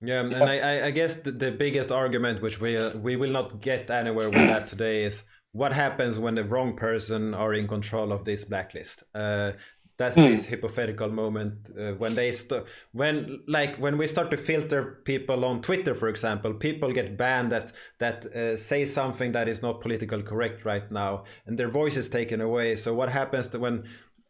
I guess the biggest argument, which we will not get anywhere with that today, is what happens when the wrong person are in control of this blacklist. That's this hypothetical moment when when we start to filter people on Twitter, for example, people get banned that say something that is not politically correct right now, and their voice is taken away. So what happens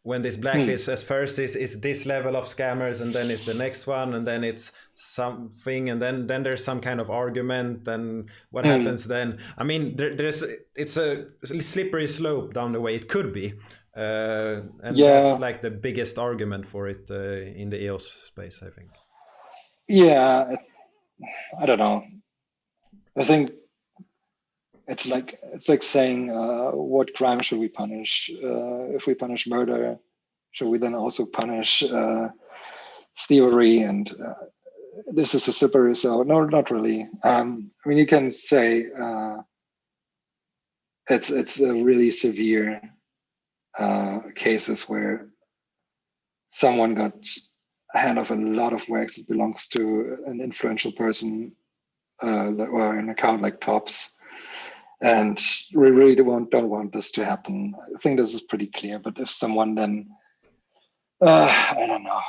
when this blacklist at first is this level of scammers, and then it's the next one, and then it's something, and then there's some kind of argument, and what happens then? I mean, it's a slippery slope down the way it could be. And that's like the biggest argument for it in the EOS space, I think. Yeah, I don't know. I think it's like saying, what crime should we punish? If we punish murder, should we then also punish thievery? And this is a slippery slope. No, not really. I mean, you can say it's a really severe cases where someone got a hand of a lot of wax that belongs to an influential person, or an account like Tops, and we really don't want this to happen. I think this is pretty clear. But if someone then I don't know,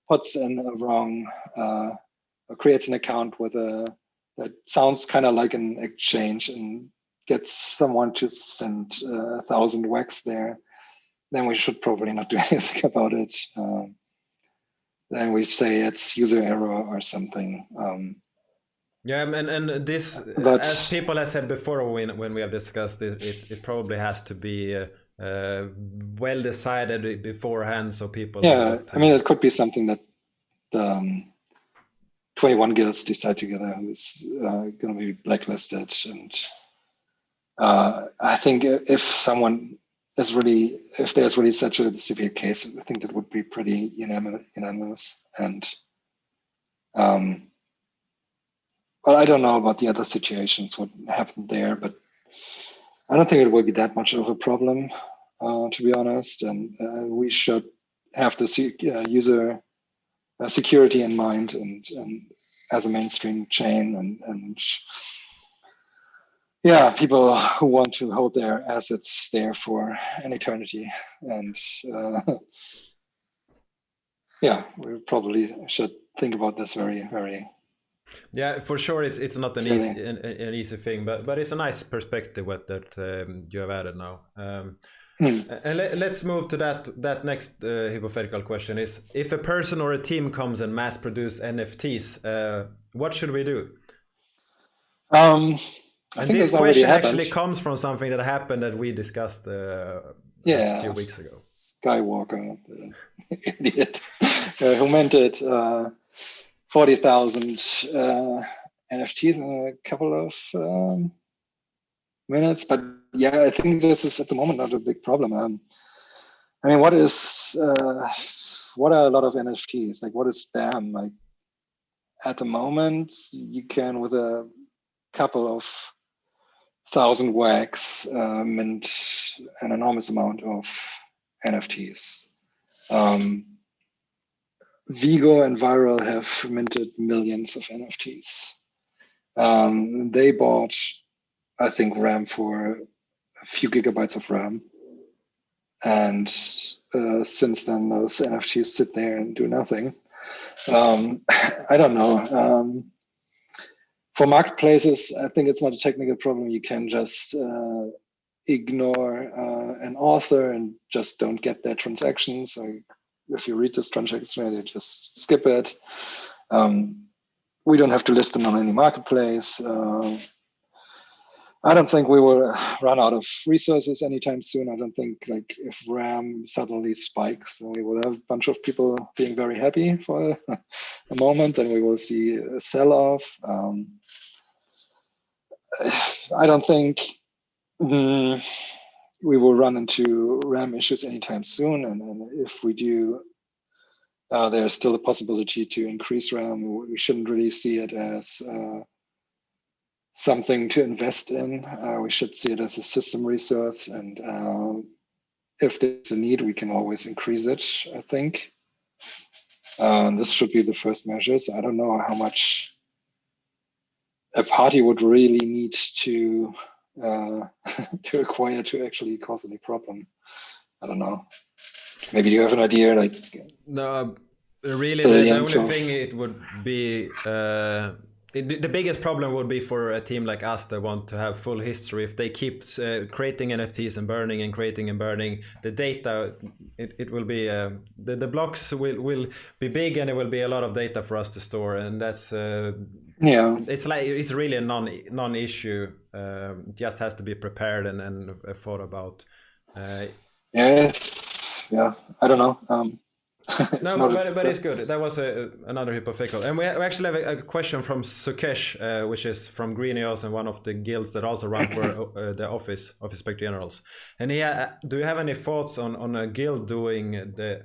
puts in a wrong or creates an account with that sounds kind of like an exchange and gets someone to send 1,000 wax there, then we should probably not do anything about it. Then we say it's user error or something. And this, but, as people have said before when we have discussed it, it probably has to be well decided beforehand, so people. Yeah, I mean, it could be something that 21 guilds decide together who's going to be blacklisted, and I think if there's really such a severe case, I think that would be pretty unanimous. And well, I don't know about the other situations, what happened there, but I don't think it will be that much of a problem, to be honest. And we should have the user security in mind, and as a mainstream chain, and yeah, people who want to hold their assets there for an eternity. And yeah, we probably should think about this very, very. Yeah, for sure, it's not an easy thing, but it's a nice perspective that you have added now. And let's move to that next hypothetical question: is if a person or a team comes and mass produce NFTs, what should we do? I and think this question actually comes from something that happened that we discussed a few weeks ago. Skywalker, the idiot, who minted 40,000 NFTs in a couple of minutes. But yeah, I think this is at the moment not a big problem. I mean, what are a lot of NFTs? Like, what is spam? Like, at the moment, you can, with a couple of thousand wax, mint an enormous amount of NFTs. Vigo and Viral have minted millions of NFTs. They bought, I think, RAM for a few gigabytes of RAM. And since then, those NFTs sit there and do nothing. I don't know. For marketplaces, I think it's not a technical problem. You can just ignore an author and just don't get their transactions. Or if you read this transaction, you just skip it. We don't have to list them on any marketplace. I don't think we will run out of resources anytime soon. I don't think, like, if RAM suddenly spikes, then we will have a bunch of people being very happy for a moment, and we will see a sell-off. I don't think we will run into RAM issues anytime soon, and if we do, there's still a possibility to increase RAM. We shouldn't really see it as something to invest in. We should see it as a system resource, and if there's a need, we can always increase it, I think. This should be the first measures. I don't know how much a party would really need to to acquire to actually cause any problem. I don't know. Maybe you have an idea, like... No, really, the only thing it would be... the biggest problem would be for a team like us that want to have full history. If they keep creating NFTs and burning and creating and burning, the data, it will be... the blocks will be big, and it will be a lot of data for us to store. And that's... yeah. It's really a non-issue. It just has to be prepared and thought about. Yeah, I don't know. No, but it's good. That was another hypothetical. And we actually have a question from Sukesh, which is from Greenios and one of the guilds that also run for the office of Inspector Generals. And do you have any thoughts on a guild doing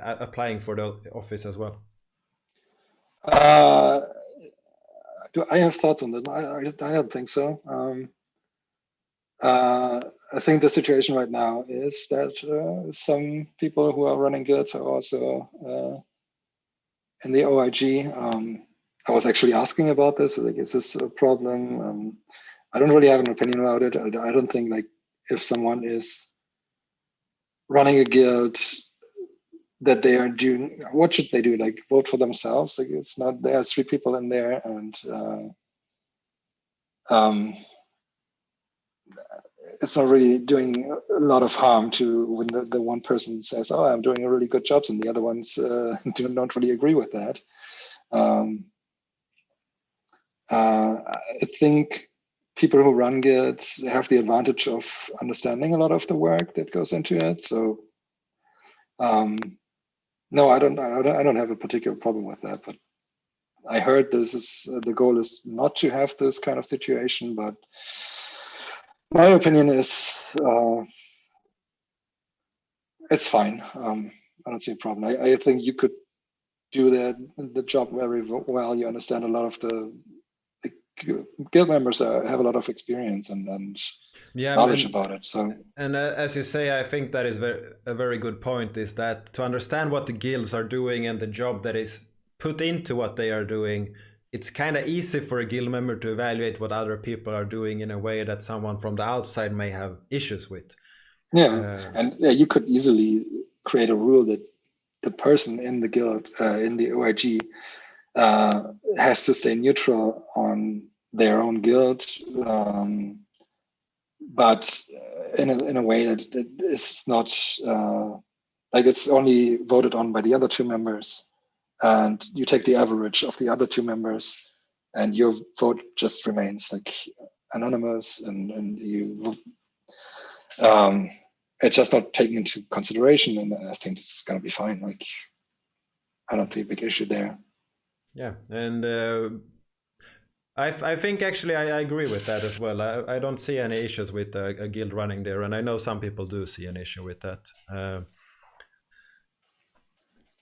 applying for the office as well? Do I have thoughts on that? I don't think so. I think the situation right now is that some people who are running guilds are also in the OIG. I was actually asking about this. Like, is this a problem? I don't really have an opinion about it. I don't think, like, if someone is running a guild, that they are doing, what should they do? Like, vote for themselves? Like, it's not, there are 3 people in there, and it's not really doing a lot of harm to when the one person says, "Oh, I'm doing a really good job," and the other ones don't really agree with that. I think people who run guilds have the advantage of understanding a lot of the work that goes into it. So, no, I don't have a particular problem with that. But I heard this is the goal is not to have this kind of situation, but my opinion is it's fine. I don't see a problem. I think you could do the job very well. You understand a lot of the guild members have a lot of experience and knowledge about it. So, and as you say, I think that is a very good point. Is that to understand what the guilds are doing and the job that is put into what they are doing, it's kind of easy for a guild member to evaluate what other people are doing in a way that someone from the outside may have issues with. Yeah, and you could easily create a rule that the person in the guild, in the OIG, has to stay neutral on their own guild, but in a way that is not like it's only voted on by the other 2 members. And you take the average of the other 2 members, and your vote just remains like anonymous, and you it's just not taken into consideration. And I think it's gonna be fine. Like, I don't see a big issue there. Yeah, and I think actually I agree with that as well. I don't see any issues with a guild running there, and I know some people do see an issue with that.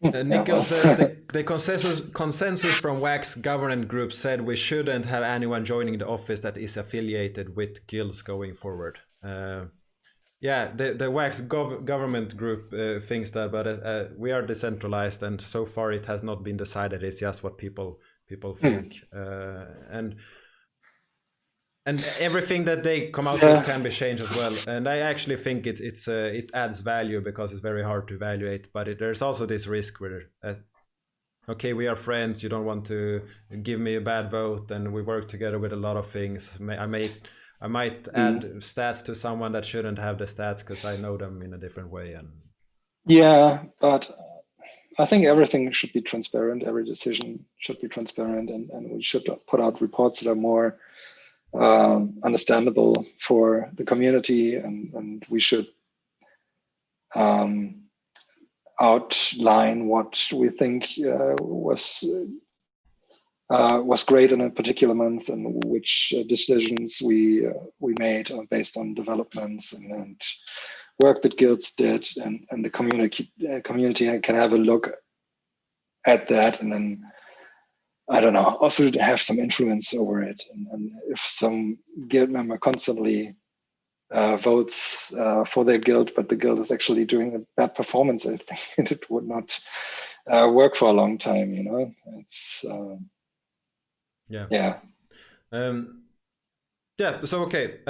Nickel Well, says the consensus from WAC's government group said we shouldn't have anyone joining the office that is affiliated with guilds going forward. Yeah, the WAC's government group thinks that, but we are decentralized, and so far it has not been decided. It's just what people think, and everything that they come out with can be changed as well. And I actually think it adds value because it's very hard to evaluate. But there's also this risk where, okay, we are friends. You don't want to give me a bad vote, and we work together with a lot of things. I might add stats to someone that shouldn't have the stats because I know them in a different way. And yeah, but I think everything should be transparent. Every decision should be transparent, and we should put out reports that are more understandable for the community, and we should outline what we think was great in a particular month, and which decisions we made based on developments and work that guilds did, and the community can have a look at that, and then I don't know, also to have some influence over it. And if some guild member constantly votes for their guild, but the guild is actually doing a bad performance, I think it would not work for a long time. It's yeah. Yeah. Yeah. So okay.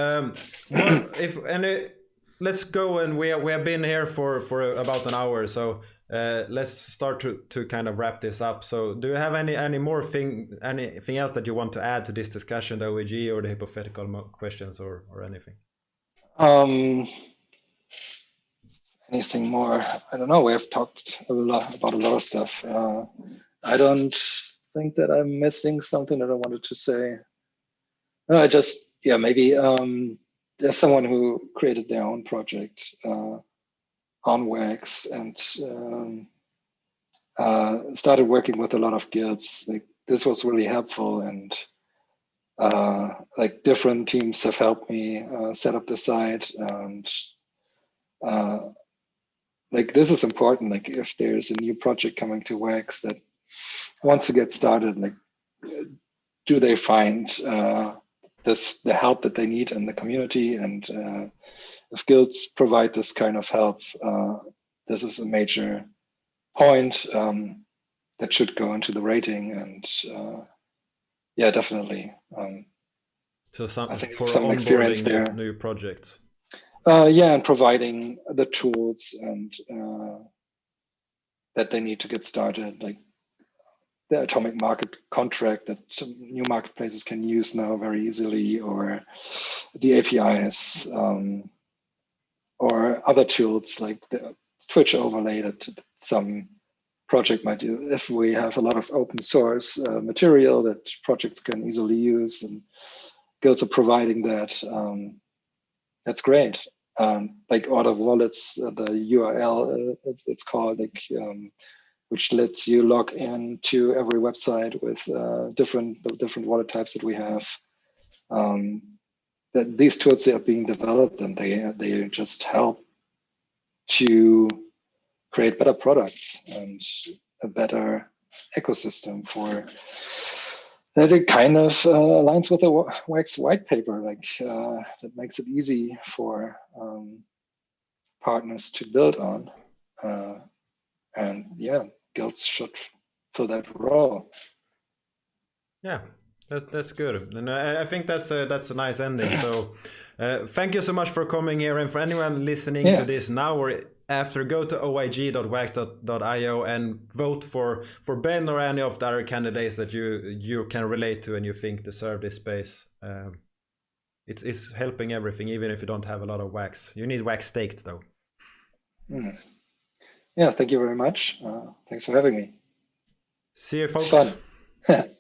Let's go, and we have been here for about an hour. So let's start to kind of wrap this up. So do you have anything else that you want to add to this discussion, the OIG or the hypothetical questions or anything? Anything more? I don't know. We have talked about a lot of stuff. I don't think that I'm missing something that I wanted to say. No, I just, maybe there's someone who created their own project on Wax and started working with a lot of guilds. Like, this was really helpful, and like different teams have helped me set up the site, and like, this is important. Like, if there's a new project coming to Wax that wants to get started, like, do they find the help that they need in the community? And if guilds provide this kind of help, this is a major point that should go into the rating. And definitely. So I think for some experience there. New projects. And providing the tools and that they need to get started, like the atomic market contract that new marketplaces can use now very easily, or the APIs, or other tools like the Twitch overlay that some project might do. If we have a lot of open source material that projects can easily use, and guilds are providing that, that's great. Like Order Wallets, the URL it's called, like, which lets you log in to every website with different wallet types that we have. That these tools are being developed, and they just help to create better products and a better ecosystem for that. It kind of aligns with the Wax white paper, like that makes it easy for partners to build on. And guilds should fill that role. Yeah, that's good, and I think that's a nice ending. So thank you so much for coming here, and for anyone listening to this now or after, go to oig.wax.io and vote for Ben or any of the other candidates that you can relate to and you think deserve this space. It's helping everything, even if you don't have a lot of wax. You need wax staked though. Yeah, thank you very much. Thanks for having me. See you, folks. It's fun.